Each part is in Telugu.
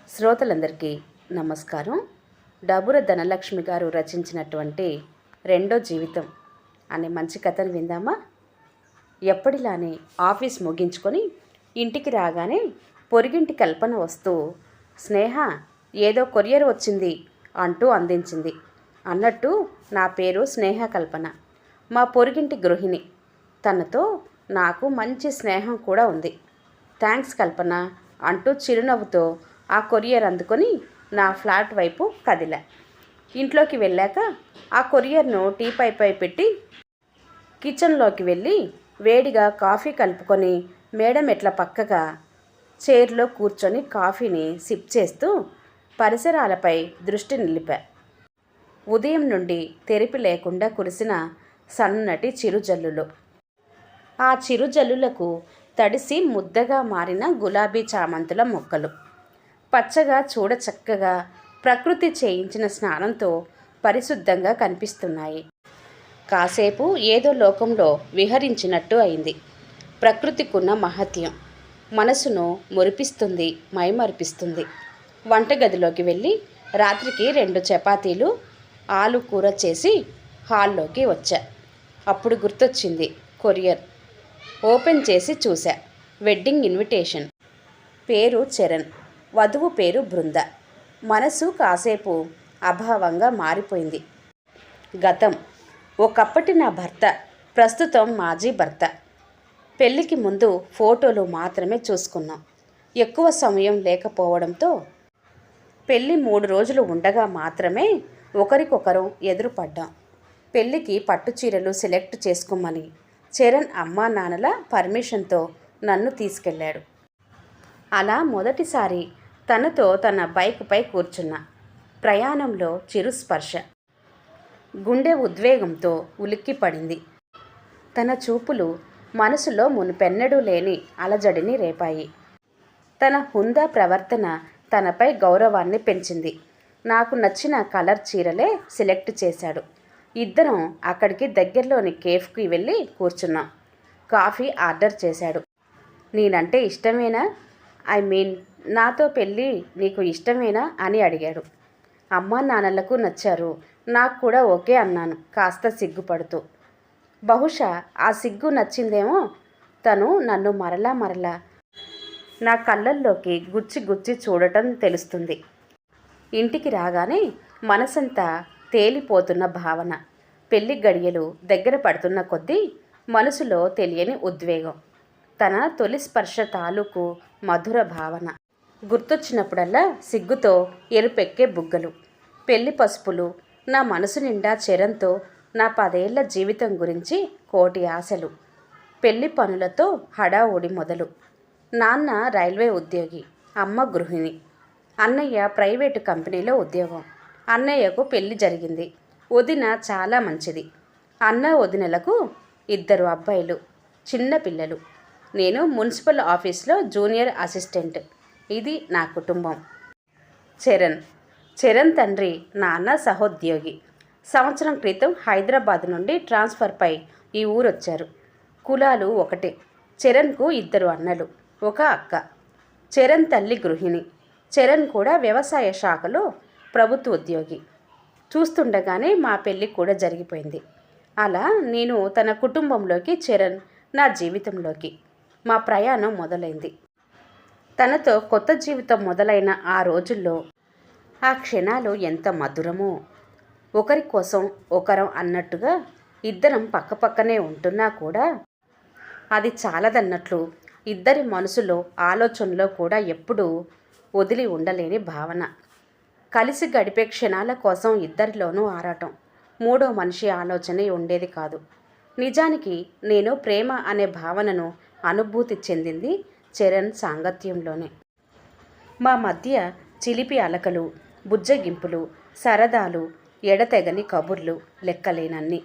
శ్రోతలందరికీ నమస్కారం. డబుర ధనలక్ష్మి గారు రచించినటువంటి రెండో జీవితం అనే మంచి కథను విందామా? ఎప్పటిలానే ఆఫీస్ ముగించుకొని ఇంటికి రాగానే పొరిగింటి కల్పన వస్తూ, స్నేహ ఏదో కొరియర్ వచ్చింది అంటూ అందించింది. అన్నట్టు నా పేరు స్నేహ కల్పన, మా పొరిగింటి గృహిణి. తనతో నాకు మంచి స్నేహం కూడా ఉంది. థ్యాంక్స్ కల్పన అంటూ చిరునవ్వుతో ఆ కొరియర్ అందుకొని నా ఫ్లాట్ వైపు కదిలా. ఇంట్లోకి వెళ్ళాక ఆ కొరియర్ను టీపైపై పెట్టి కిచెన్లోకి వెళ్ళి వేడిగా కాఫీ కలుపుకొని మేడమెట్ల పక్కగా చైర్లో కూర్చొని కాఫీని సిప్ చేస్తూ పరిసరాలపై దృష్టి నిలిపా. ఉదయం నుండి తెరిపి లేకుండా కురిసిన సన్నటి చిరుజల్లులు, ఆ చిరుజల్లులకు తడిసి ముద్దగా మారిన గులాబీ చామంతుల మొక్కలు పచ్చగా చూడచక్కగా ప్రకృతి చేయించిన స్నానంతో పరిశుద్ధంగా కనిపిస్తున్నాయి. కాసేపు ఏదో లోకంలో విహరించినట్టు అయింది. ప్రకృతికున్న మహత్యం మనసును మురిపిస్తుంది, మైమరిపిస్తుంది. వంటగదిలోకి వెళ్ళి రాత్రికి 2 చపాతీలు ఆలు కూర చేసి హాల్లోకి వచ్చా. అప్పుడు గుర్తొచ్చింది కొరియర్. ఓపెన్ చేసి చూశా. Wedding invitation. పేరు చరణ్, వధువు పేరు బృంద. మనసు కాసేపు అభావంగా మారిపోయింది. గతం ఒకప్పటి నా భర్త, ప్రస్తుతం మాజీ భర్త. పెళ్ళికి ముందు ఫోటోలు మాత్రమే చూసుకున్నాం. ఎక్కువ సమయం లేకపోవడంతో పెళ్ళి 3 రోజులు ఉండగా మాత్రమే ఒకరికొకరు ఎదురుపడ్డాం. పెళ్ళికి పట్టుచీరలు సెలెక్ట్ చేసుకోమని చరణ్ అమ్మా నాన్నల పర్మిషన్తో నన్ను తీసుకెళ్ళాడు. అలా మొదటిసారి తనతో తన బైక్పై కూర్చున్నా. ప్రయాణంలో చిరుస్పర్శ. గుండె ఉద్వేగంతో ఉలిక్కిపడింది. తన చూపులు మనసులో మునుపెన్నడూ లేని అలజడిని రేపాయి. తన హుందా ప్రవర్తన తనపై గౌరవాన్ని పెంచింది. నాకు నచ్చిన కలర్ చీరలే సెలెక్ట్ చేశాడు. ఇద్దరం అక్కడికి దగ్గరలోని కేఫ్కి వెళ్ళి కూర్చున్నాం. కాఫీ ఆర్డర్ చేశాడు. నేనంటే ఇష్టమేనా, నాతో పెళ్ళి నీకు ఇష్టమేనా అని అడిగాడు. అమ్మా నాన్నలకు నచ్చారు, నాకు కూడా ఓకే అన్నాను కాస్త సిగ్గుపడుతూ. బహుశా ఆ సిగ్గు నచ్చిందేమో. తను నన్ను మరలా నా కళ్ళల్లోకి గుచ్చి గుచ్చి చూడటం తెలుస్తుంది. ఇంటికి రాగానే మనసంతా తేలిపోతున్న భావన. పెళ్లి గడియలు దగ్గర పడుతున్న కొద్దీ మనసులో తెలియని ఉద్వేగం. తన తొలి స్పర్శ తాలూకు మధుర భావన గుర్తొచ్చినప్పుడల్లా సిగ్గుతో ఎరుపెక్కే బుగ్గలు, పెళ్లి పసుపులు. నా మనసు నిండా చరణ్తో నా 10 ఏళ్ల జీవితం గురించి కోటి ఆశలు. పెళ్లి పనులతో హడావుడి మొదలు. నాన్న రైల్వే ఉద్యోగి, అమ్మ గృహిణి. అన్నయ్య ప్రైవేటు కంపెనీలో ఉద్యోగం. అన్నయ్యకు పెళ్లి జరిగింది. వదిన చాలా మంచిది. అన్న వదినలకు 2 అబ్బాయిలు, చిన్న పిల్లలు. నేను మున్సిపల్ ఆఫీస్లో జూనియర్ అసిస్టెంట్. ఇది నా కుటుంబం. చరణ్ తండ్రి నాన్న సహోద్యోగి. సంవత్సరం క్రితం హైదరాబాద్ నుండి ట్రాన్స్ఫర్పై ఈ ఊరొచ్చారు. కులాలు ఒకటే. చరణ్కు 2 అన్నలు, 1 అక్క. చరణ్ తల్లి గృహిణి. చరణ్ కూడా వ్యవసాయ శాఖలో ప్రభుత్వ ఉద్యోగి. చూస్తుండగానే మా పెళ్ళి కూడా జరిగిపోయింది. అలా నేను తన కుటుంబంలోకి, చరణ్ నా జీవితంలోకి. మా ప్రయాణం మొదలైంది. తనతో కొత్త జీవితం మొదలైన ఆ రోజుల్లో ఆ క్షణాలు ఎంత మధురమో. ఒకరి కోసం ఒకరం అన్నట్టుగా ఇద్దరం పక్కపక్కనే ఉంటున్నా కూడా అది చాలదన్నట్లు ఇద్దరి మనసులో, ఆలోచనలో కూడా ఎప్పుడూ వదిలి ఉండలేని భావన. కలిసి గడిపే క్షణాల కోసం ఇద్దరిలోనూ ఆరాటం. మూడో మనిషి ఆలోచన ఉండేది కాదు. నిజానికి నేను ప్రేమ అనే భావనను అనుభూతి చెందింది చరణ్ సాంగత్యంలోనే. మా మధ్య చిలిపి అలకలు, బుజ్జగింపులు, సరదాలు, ఎడతెగని కబుర్లు లెక్కలేనన్ని.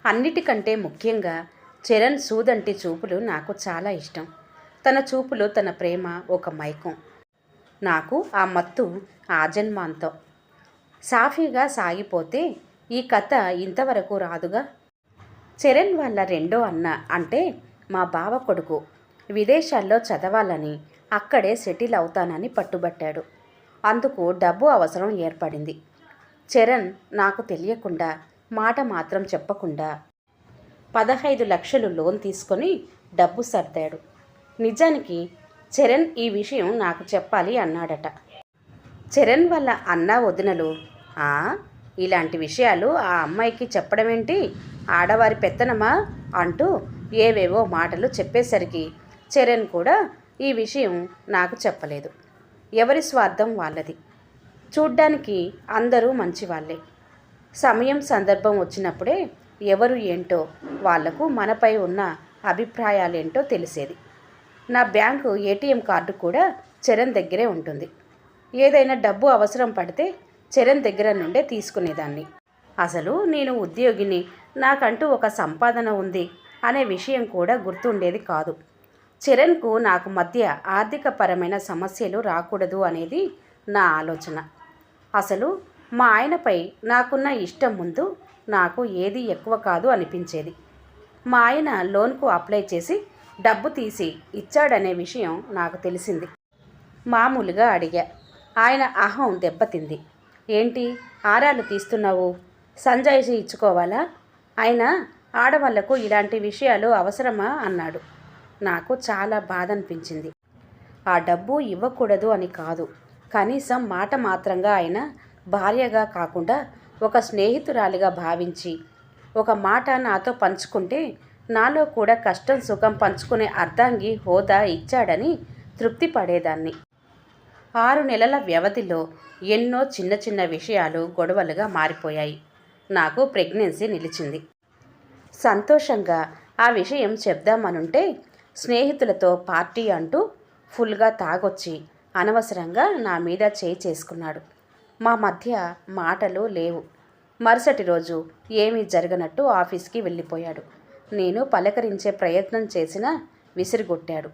అన్నిటికంటే ముఖ్యంగా చరణ్ సూదంటి చూపులు నాకు చాలా ఇష్టం. తన చూపులు, తన ప్రేమ ఒక మైకం. నాకు ఆ మత్తు ఆజన్మాంతం. సాఫీగా సాగిపోతే ఈ కథ ఇంతవరకు రాదుగా. చరణ్ వాళ్ళ రెండో అన్న అంటే మా బావ కొడుకు. విదేశాల్లో చదవాలని, అక్కడే సెటిల్ అవుతానని పట్టుబట్టాడు. అందుకు డబ్బు అవసరం ఏర్పడింది. చరణ్ నాకు తెలియకుండా, మాట మాత్రం చెప్పకుండా 15 లక్షలు లోన్ తీసుకొని డబ్బు సర్దాడు. నిజానికి చరణ్ ఈ విషయం నాకు చెప్పాలి అన్నాడట. చరణ్ వాళ్ళ అన్న వదినలు, ఇలాంటి విషయాలు ఆ అమ్మాయికి చెప్పడమేంటి, ఆడవారి పెత్తనమా అంటూ ఏవేవో మాటలు చెప్పేసరికి చరణ్ కూడా ఈ విషయం నాకు చెప్పలేదు. ఎవరి స్వార్థం వాళ్ళది. చూడ్డానికి అందరూ మంచివాళ్ళే. సమయం సందర్భం వచ్చినప్పుడే ఎవరు ఏంటో వాళ్లకు మనపై ఉన్న అభిప్రాయాలేంటో తెలిసేది. నా బ్యాంకు ఏటీఎం కార్డు కూడా చరణ్ దగ్గరే ఉంటుంది. ఏదైనా డబ్బు అవసరం పడితే చరణ్ దగ్గర నుండే తీసుకునేదాన్ని. అసలు నేను ఉద్యోగిని, నాకంటూ ఒక సంపాదన ఉంది అనే విషయం కూడా గుర్తుండేది కాదు. చరణ్కు నాకు మధ్య ఆర్థికపరమైన సమస్యలు రాకూడదు అనేది నా ఆలోచన. అసలు మా ఆయనపై నాకున్న ఇష్టం ముందు నాకు ఏది ఎక్కువ కాదు అనిపించేది. మా ఆయన లోన్కు అప్లై చేసి డబ్బు తీసి ఇచ్చాడనే విషయం నాకు తెలిసింది. మామూలుగా అడిగా. ఆయన అహం దెబ్బతింది. ఏంటి ఆరాలు తీస్తున్నావు, సంజాయిషి ఇచ్చుకోవాలా, అయినా ఆడవాళ్లకు ఇలాంటి విషయాలు అవసరమా అన్నాడు. నాకు చాలా బాధ అనిపించింది. ఆ డబ్బు ఇవ్వకూడదు అని కాదు, కనీసం మాట మాత్రంగా ఆయన భార్యగా కాకుండా ఒక స్నేహితురాలిగా భావించి ఒక మాట నాతో పంచుకుంటే నాలో కూడా కష్టం సుఖం పంచుకునే అర్ధాంగి హోదా ఇచ్చాడని తృప్తి పడేదాన్ని. 6 నెలల వ్యవధిలో ఎన్నో చిన్న చిన్న విషయాలు గొడవలుగా మారిపోయాయి. నాకు ప్రెగ్నెన్సీ నిలిచింది. సంతోషంగా ఆ విషయం చెప్దామనుంటే స్నేహితులతో పార్టీ అంటూ ఫుల్గా తాగొచ్చి అనవసరంగా నా మీద చేయి చేసుకున్నాడు. మా మధ్య మాటలు లేవు. మరుసటి రోజు ఏమీ జరగనట్టు ఆఫీస్కి వెళ్ళిపోయాడు. నేను పలకరించే ప్రయత్నం చేసినా విసిరిగొట్టాడు.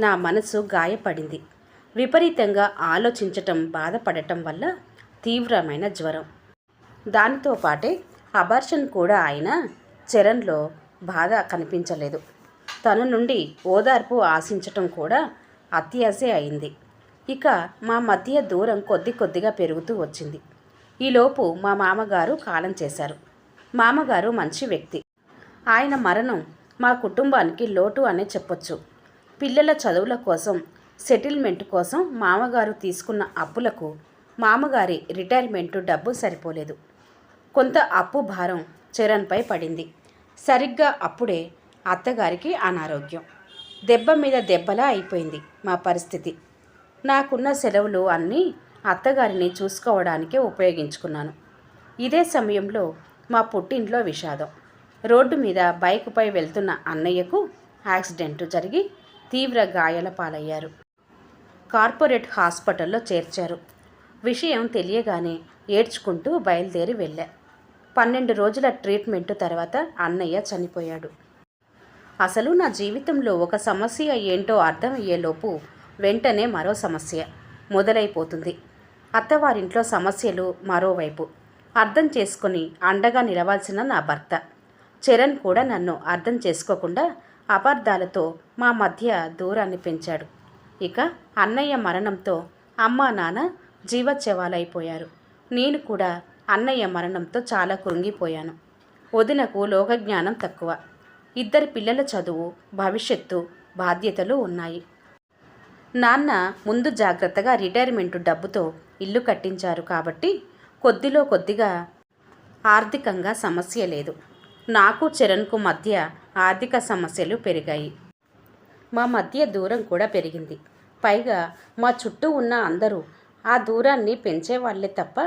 నా మనసు గాయపడింది. విపరీతంగా ఆలోచించటం, బాధపడటం వల్ల తీవ్రమైన జ్వరం. దానితో పాటే అబార్షన్ కూడా అయినా చరణ్లో బాధ కనిపించలేదు. తన నుండి ఓదార్పు ఆశించటం కూడా అత్యాశే అయింది. ఇక మా మధ్య దూరం కొద్ది కొద్దిగా పెరుగుతూ వచ్చింది. ఈలోపు మా మామగారు కాలం చేశారు. మామగారు మంచి వ్యక్తి. ఆయన మరణం మా కుటుంబానికి లోటు అనే చెప్పొచ్చు. పిల్లల చదువుల కోసం, సెటిల్మెంట్ కోసం మామగారు తీసుకున్న అప్పులకు మామగారి రిటైర్మెంటు డబ్బు సరిపోలేదు. కొంత అప్పు భారం చరణ్పై పడింది. సరిగ్గా అప్పుడే అత్తగారికి అనారోగ్యం. దెబ్బ మీద దెబ్బలా అయిపోయింది మా పరిస్థితి. నాకున్న సెలవులు అన్నీ అత్తగారిని చూసుకోవడానికే ఉపయోగించుకున్నాను. ఇదే సమయంలో మా పుట్టింట్లో విషాదం. రోడ్డు మీద బైకుపై వెళ్తున్న అన్నయ్యకు యాక్సిడెంట్ జరిగి తీవ్ర గాయాల పాలయ్యారు. కార్పొరేట్ హాస్పిటల్లో చేర్చారు. విషయం తెలియగానే ఏడ్చుకుంటూ బయలుదేరి వెళ్ళా. 12 రోజుల ట్రీట్మెంటు తర్వాత అన్నయ్య చనిపోయాడు. అసలు నా జీవితంలో ఒక సమస్య ఏంటో అర్థమయ్యేలోపు వెంటనే మరో సమస్య మొదలైపోతుంది. అత్తవారింట్లో సమస్యలు మరోవైపు. అర్థం చేసుకొని అండగా నిలవాల్సిన నా భర్త చరణ్ కూడా నన్ను అర్థం చేసుకోకుండా అపార్థాలతో మా మధ్య దూరాన్ని పెంచాడు. ఇక అన్నయ్య మరణంతో అమ్మా నాన్న జీవచ్యవాలైపోయారు. నేను కూడా అన్నయ్య మరణంతో చాలా కృంగిపోయాను. వదినకు లోకజ్ఞానం తక్కువ. 2 పిల్లల చదువు, భవిష్యత్తు, బాధ్యతలు ఉన్నాయి. నాన్న ముందు జాగ్రత్తగా రిటైర్మెంటు డబ్బుతో ఇల్లు కట్టించారు కాబట్టి కొద్దిలో కొద్దిగా ఆర్థికంగా సమస్య లేదు. నాకు చరణ్కు మధ్య ఆర్థిక సమస్యలు పెరిగాయి. మా మధ్య దూరం కూడా పెరిగింది. పైగా మా చుట్టూ ఉన్న అందరూ ఆ దూరాన్ని పెంచేవాళ్లే తప్ప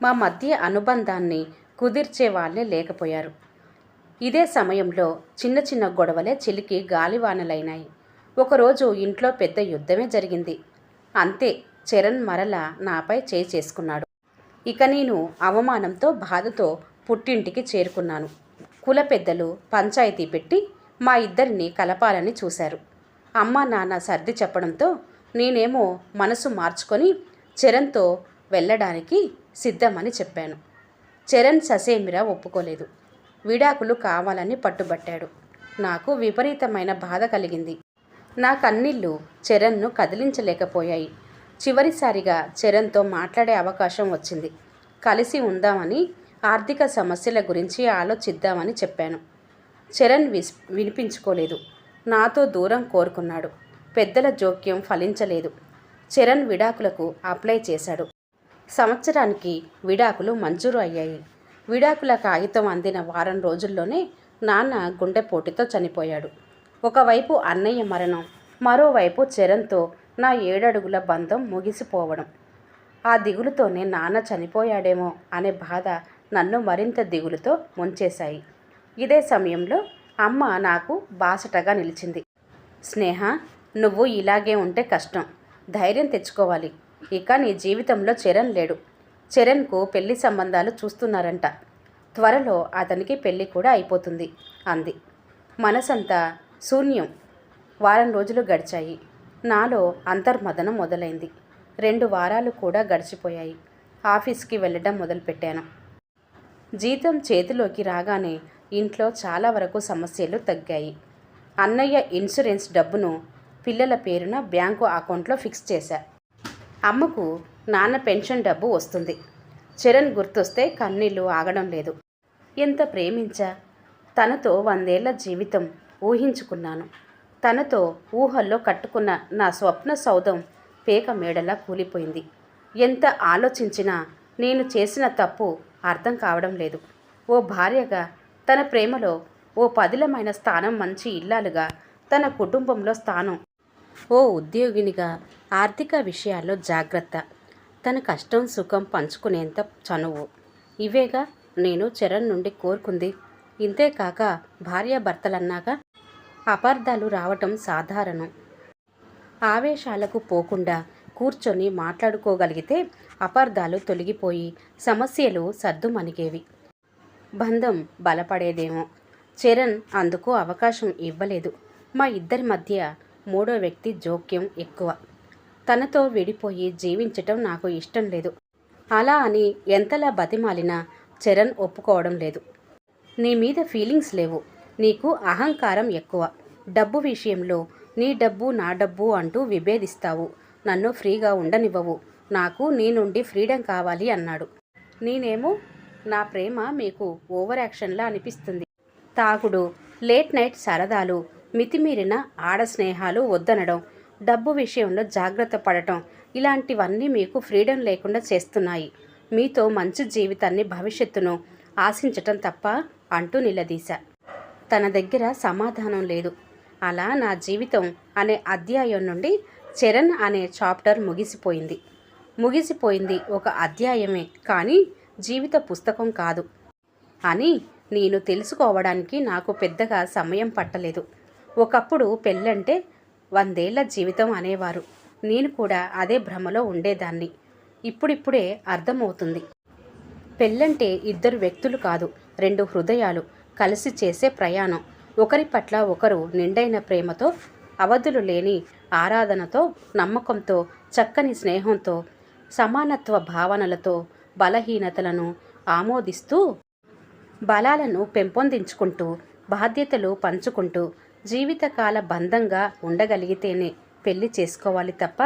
మా మధ్య అనుబంధాన్ని కుదిర్చే వాళ్ళే లేకపోయారు. ఇదే సమయంలో చిన్న చిన్న గొడవలే చిలికి గాలివానలైనాయి. ఒకరోజు ఇంట్లో పెద్ద యుద్ధమే జరిగింది. అంతే, చరణ్ మరలా నాపై చేయి చేసుకున్నాడు. ఇక నేను అవమానంతో బాధతో పుట్టింటికి చేరుకున్నాను. కుల పెద్దలు పంచాయతీ పెట్టి మా ఇద్దరిని కలపాలని చూశారు. అమ్మ నాన్న సర్ది చెప్పడంతో నేనేమో మనసు మార్చుకొని చరణ్తో వెళ్ళడానికి సిద్ధమని చెప్పాను. చరణ్ ససేమిరా ఒప్పుకోలేదు. విడాకులు కావాలని పట్టుబట్టాడు. నాకు విపరీతమైన బాధ కలిగింది. నా కన్నీళ్లు చరణ్ను కదిలించలేకపోయాయి. చివరిసారిగా చరణ్తో మాట్లాడే అవకాశం వచ్చింది. కలిసి ఉందామని, ఆర్థిక సమస్యల గురించి ఆలోచిద్దామని చెప్పాను. చరణ్ వినిపించుకోలేదు. నాతో దూరం కోరుకున్నాడు. పెద్దల జోక్యం ఫలించలేదు. చరణ్ విడాకులకు అప్లై చేశాడు. సంవత్సరానికి విడాకులు మంజూరు అయ్యాయి. విడాకుల కాగితం అందిన వారం రోజుల్లోనే నాన్న గుండెపోటుతో చనిపోయాడు. ఒకవైపు అన్నయ్య మరణం, మరోవైపు చరణ్తో నా 7 అడుగుల బంధం ముగిసిపోవడం. ఆ దిగులుతోనే నాన్న చనిపోయాడేమో అనే బాధ నన్ను మరింత దిగులుతో ముంచేశాయి. ఇదే సమయంలో అమ్మ నాకు బాసటగా నిలిచింది. స్నేహ, నువ్వు ఇలాగే ఉంటే కష్టం. ధైర్యం తెచ్చుకోవాలి. ఇక నీ జీవితంలో చరణ్ లేడు. చరణ్కు పెళ్లి సంబంధాలు చూస్తున్నారంట. త్వరలో అతనికి పెళ్లి కూడా అయిపోతుంది అంది. మనసంతా శూన్యం. వారం రోజులు గడిచాయి. నాలో అంతర్మదనం మొదలైంది. 2 వారాలు కూడా గడిచిపోయాయి. ఆఫీస్కి వెళ్ళడం మొదలుపెట్టాను. జీతం చేతిలోకి రాగానే ఇంట్లో చాలా వరకు సమస్యలు తగ్గాయి. అన్నయ్య ఇన్సూరెన్స్ డబ్బును పిల్లల పేరున బ్యాంకు అకౌంట్లో ఫిక్స్ చేశా. అమ్మకు నాన్న పెన్షన్ డబ్బు వస్తుంది. చరణ్ గుర్తొస్తే కన్నీళ్లు ఆగడం లేదు. ఎంత ప్రేమించా. తనతో 100 ఏళ్ల జీవితం ఊహించుకున్నాను. తనతో ఊహల్లో కట్టుకున్న నా స్వప్న సౌధం పేక మేడలా కూలిపోయింది. ఎంత ఆలోచించినా నేను చేసిన తప్పు అర్థం కావడం లేదు. ఓ భార్యగా తన ప్రేమలో ఓ పదిలమైన స్థానం, మంచి ఇల్లాలుగా తన కుటుంబంలో స్థానం, ఓ ఉద్యోగినిగా ఆర్థిక విషయాల్లో జాగ్రత్త, తన కష్టం సుఖం పంచుకునేంత చనువు, ఇవేగా నేను చరణ్ నుండి కోరుకుంది. ఇంతేకాక భార్యాభర్తలన్నాక అపార్థాలు రావటం సాధారణం. ఆవేశాలకు పోకుండా కూర్చొని మాట్లాడుకోగలిగితే అపార్థాలు తొలగిపోయి సమస్యలు సద్దుమణిగేవి. బంధం బలపడేదేమో. చరణ్ అందుకు అవకాశం ఇవ్వలేదు. మా ఇద్దరి మధ్య మూడో వ్యక్తి జోక్యం ఎక్కువ. తనతో విడిపోయి జీవించటం నాకు ఇష్టం లేదు. అలా అని ఎంతలా బతిమాలినా చరణ్ ఒప్పుకోవడం లేదు. నీ మీద ఫీలింగ్స్ లేవు. నీకు అహంకారం ఎక్కువ. డబ్బు విషయంలో నీ డబ్బు నా డబ్బు అంటూ విభేదిస్తావు. నన్ను ఫ్రీగా ఉండనివ్వవు. నాకు నీ నుండి ఫ్రీడమ్ కావాలి అన్నాడు. నేనేమో నా ప్రేమ మీకు ఓవర్ యాక్షన్లా అనిపిస్తుంది. తాగుడు, లేట్ నైట్ సరదాలు, మితిమీరిన ఆడ స్నేహాలు వద్దనడం, డబ్బు విషయంలో జాగ్రత్త పడటం, ఇలాంటివన్నీ మీకు ఫ్రీడమ్ లేకుండా చేస్తున్నాయి. మీతో మంచి జీవితాన్ని, భవిష్యత్తును ఆశించటం తప్ప అంటూ నిలదీశా. తన దగ్గర సమాధానం లేదు. అలా నా జీవితం అనే అధ్యాయం నుండి చరణ్ అనే చాప్టర్ ముగిసిపోయింది ఒక అధ్యాయమే కానీ జీవిత పుస్తకం కాదు అని నేను తెలుసుకోవడానికి నాకు పెద్దగా సమయం పట్టలేదు. ఒకప్పుడు పెళ్ళంటే 100 ఏళ్ల జీవితం అనేవారు. నేను కూడా అదే భ్రమలో ఉండేదాన్ని. ఇప్పుడిప్పుడే అర్థమవుతుంది. పెళ్ళంటే 2 వ్యక్తులు కాదు, 2 హృదయాలు కలిసి చేసే ప్రయాణం. ఒకరి పట్ల ఒకరు నిండైన ప్రేమతో, అవధులు లేని ఆరాధనతో, నమ్మకంతో, చక్కని స్నేహంతో, సమానత్వ భావనలతో, బలహీనతలను ఆమోదిస్తూ, బలాలను పెంపొందించుకుంటూ, బాధ్యతలు పంచుకుంటూ జీవితకాల బంధంగా ఉండగలిగితేనే పెళ్లి చేసుకోవాలి తప్ప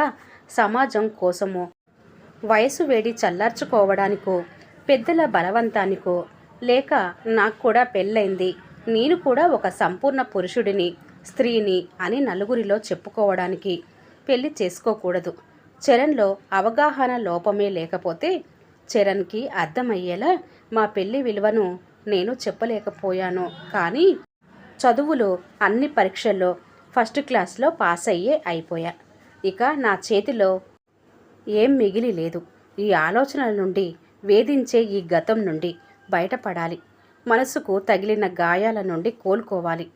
సమాజం కోసమో, వయసు వేడి చల్లార్చుకోవడానికో, పెద్దల బలవంతానికో, లేక నాకు కూడా పెళ్ళైంది, నేను కూడా ఒక సంపూర్ణ పురుషుడిని, స్త్రీని అని నలుగురిలో చెప్పుకోవడానికి పెళ్లి చేసుకోకూడదు. చరణ్లో అవగాహన లోపమే లేకపోతే చరణ్కి అర్థమయ్యేలా మా పెళ్లి విలువను నేను చెప్పలేకపోయాను. కానీ చదువులో అన్ని పరీక్షల్లో ఫస్ట్ క్లాస్లో పాస్ అయిపోయా. ఇక నా చేతిలో ఏం మిగిలి లేదు. ఈ ఆలోచనల నుండి, వేధించే ఈ గతం నుండి బయటపడాలి. మనసుకు తగిలిన గాయాల నుండి కోలుకోవాలి.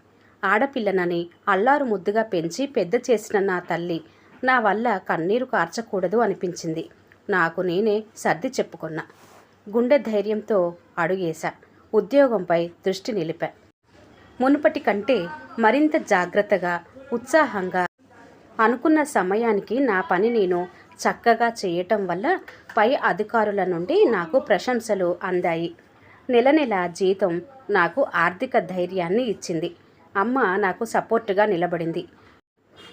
ఆడపిల్లనని అల్లారు ముద్దుగా పెంచి పెద్ద చేసిన నా తల్లి నా వల్ల కన్నీరు కార్చకూడదు అనిపించింది. నాకు నేనే సర్ది చెప్పుకున్నా. గుండె ధైర్యంతో అడుగేశా. ఉద్యోగంపై దృష్టి నిలిపా. మునుపటి కంటే మరింత జాగ్రత్తగా, ఉత్సాహంగా, అనుకున్న సమయానికి నా పని నేను చక్కగా చేయటం వల్ల పై అధికారుల నుండి నాకు ప్రశంసలు అందాయి. నెల నెల జీతం నాకు ఆర్థిక ధైర్యాన్ని ఇచ్చింది. అమ్మ నాకు సపోర్టుగా నిలబడింది.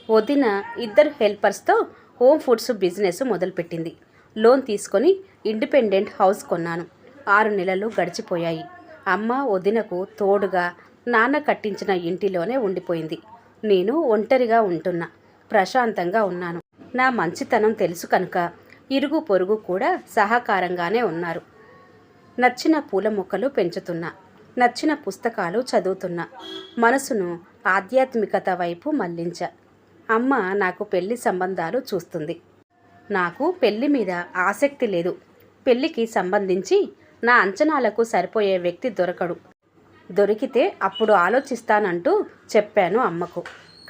వదిన 2 హెల్పర్స్తో హోమ్ ఫుడ్స్ బిజినెస్ మొదలుపెట్టింది. లోన్ తీసుకొని ఇండిపెండెంట్ హౌస్ కొన్నాను. 6 నెలలు గడిచిపోయాయి. అమ్మ వదినకు తోడుగా నాన్న కట్టించిన ఇంటిలోనే ఉండిపోయింది. నేను ఒంటరిగా ఉంటున్నా. ప్రశాంతంగా ఉన్నాను. నా మంచితనం తెలుసు కనుక ఇరుగు పొరుగు కూడా సహకారంగానే ఉన్నారు. నచ్చిన పూల మొక్కలు పెంచుతున్నా. నచ్చిన పుస్తకాలు చదువుతున్నా. మనసును ఆధ్యాత్మికత వైపు మళ్లించా. అమ్మ నాకు పెళ్లి సంబంధాలు చూస్తుంది. నాకు పెళ్లి మీద ఆసక్తి లేదు. పెళ్లికి సంబంధించి నా అంచనాలకు సరిపోయే వ్యక్తి దొరకడు. దొరికితే అప్పుడు ఆలోచిస్తానంటూ చెప్పాను అమ్మకు.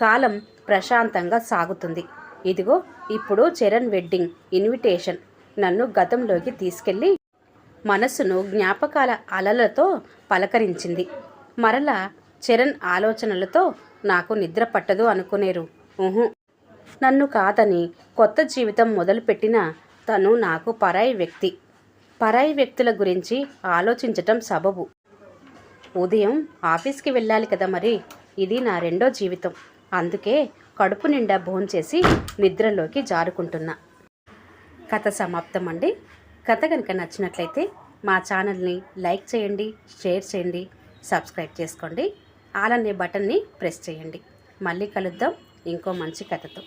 కాలం ప్రశాంతంగా సాగుతుంది. ఇదిగో ఇప్పుడు చరణ్ వెడ్డింగ్ ఇన్విటేషన్ నన్ను గతంలోకి తీసుకెళ్ళి మనసును జ్ఞాపకాల అలలతో పలకరించింది. మరలా చరణ్ ఆలోచనలతో నాకు నిద్ర పట్టదు అనుకునేరు. నన్ను కాదని కొత్త జీవితం మొదలుపెట్టిన తను నాకు పరాయి వ్యక్తి. పరాయి వ్యక్తుల గురించి ఆలోచించటం సబబు. ఉదయం ఆఫీస్కి వెళ్ళాలి కదా మరి. ఇది నా 2వ జీవితం. అందుకే కడుపు నిండా భోంచేసి నిద్రలోకి జారుకుంటున్నా. కథ సమాప్తం అండి. కథ కనుక నచ్చినట్లయితే మా ఛానల్ని లైక్ చేయండి, షేర్ చేయండి, సబ్స్క్రైబ్ చేసుకోండి. ఆల్ అనే బటన్ని ప్రెస్ చేయండి. మళ్ళీ కలుద్దాం ఇంకో మంచి కథతో.